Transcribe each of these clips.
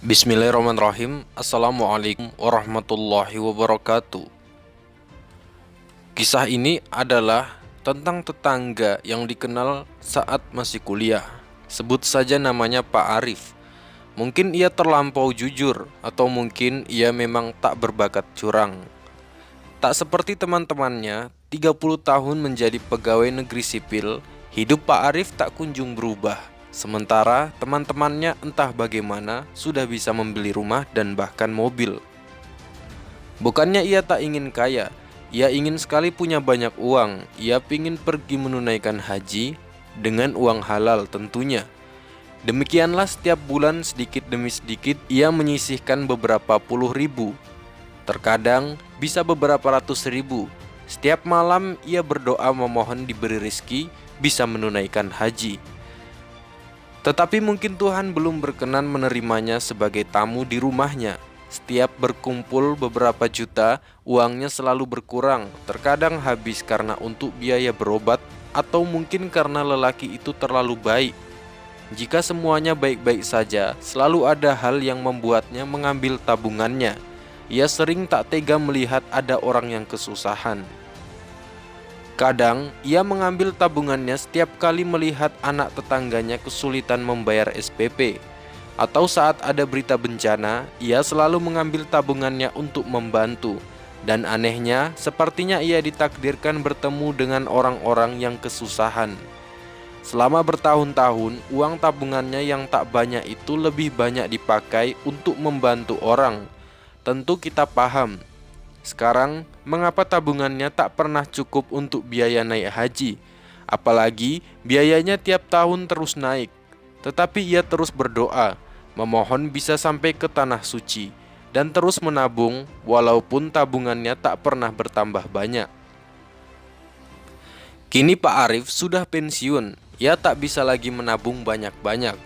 Bismillahirrahmanirrahim. Assalamualaikum warahmatullahi wabarakatuh. Kisah ini adalah tentang tetangga yang dikenal saat masih kuliah. Sebut saja namanya Pak Arif. Mungkin ia terlampau jujur, atau mungkin ia memang tak berbakat curang. Tak seperti teman-temannya, 30 tahun menjadi pegawai negeri sipil, hidup Pak Arif tak kunjung berubah. Sementara teman-temannya entah bagaimana sudah bisa membeli rumah dan bahkan mobil. Bukannya ia tak ingin kaya, ia ingin sekali punya banyak uang. Ia ingin pergi menunaikan haji dengan uang halal tentunya. Demikianlah setiap bulan sedikit demi sedikit ia menyisihkan beberapa puluh ribu. Terkadang bisa beberapa ratus ribu. Setiap malam ia berdoa memohon diberi rezeki bisa menunaikan haji. Tetapi mungkin Tuhan belum berkenan menerimanya sebagai tamu di rumahnya. Setiap berkumpul beberapa juta, uangnya selalu berkurang. Terkadang habis karena untuk biaya berobat, atau mungkin karena lelaki itu terlalu baik. Jika semuanya baik-baik saja, selalu ada hal yang membuatnya mengambil tabungannya. Ia sering tak tega melihat ada orang yang kesusahan. Kadang, ia mengambil tabungannya setiap kali melihat anak tetangganya kesulitan membayar SPP. Atau saat ada berita bencana, ia selalu mengambil tabungannya untuk membantu. Dan anehnya, sepertinya ia ditakdirkan bertemu dengan orang-orang yang kesusahan. Selama bertahun-tahun, uang tabungannya yang tak banyak itu lebih banyak dipakai untuk membantu orang. Tentu kita paham. Sekarang, mengapa tabungannya tak pernah cukup untuk biaya naik haji? Apalagi biayanya tiap tahun terus naik. Tetapi ia terus berdoa, memohon bisa sampai ke tanah suci, dan terus menabung walaupun tabungannya tak pernah bertambah banyak. Kini Pak Arif sudah pensiun, ia tak bisa lagi menabung banyak-banyak.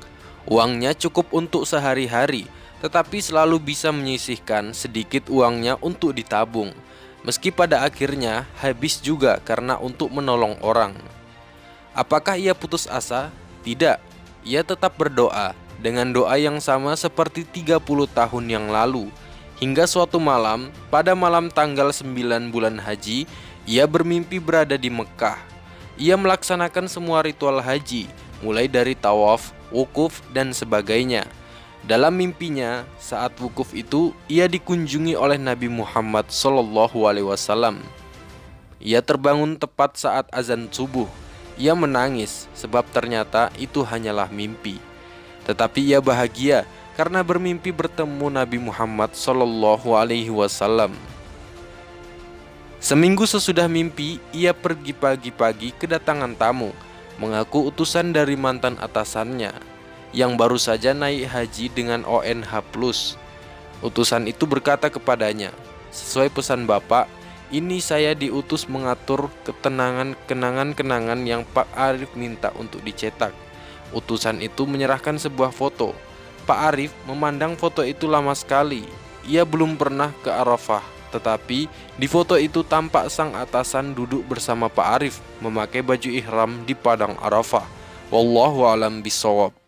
Uangnya cukup untuk sehari-hari, tetapi selalu bisa menyisihkan sedikit uangnya untuk ditabung. Meski pada akhirnya habis juga karena untuk menolong orang. Apakah ia putus asa? Tidak, ia tetap berdoa dengan doa yang sama seperti 30 tahun yang lalu. Hingga suatu malam, pada malam tanggal 9 bulan haji, ia bermimpi berada di Mekah. Ia melaksanakan semua ritual haji, mulai dari tawaf, wukuf, dan sebagainya. Dalam mimpinya, saat wukuf itu, ia dikunjungi oleh Nabi Muhammad SAW. Ia terbangun tepat saat azan subuh. Ia menangis sebab ternyata itu hanyalah mimpi. Tetapi ia bahagia karena bermimpi bertemu Nabi Muhammad SAW. Seminggu sesudah mimpi, ia pergi pagi-pagi kedatangan tamu, mengaku utusan dari mantan atasannya yang baru saja naik haji dengan ONH+. Utusan itu berkata kepadanya, "Sesuai pesan Bapak, ini saya diutus mengatur kenangan-kenangan yang Pak Arif minta untuk dicetak." Utusan itu menyerahkan sebuah foto. Pak Arif memandang foto itu lama sekali. Ia belum pernah ke Arafah, tetapi di foto itu tampak sang atasan duduk bersama Pak Arif memakai baju ihram di padang Arafah. Wallahu a'lam bishawab.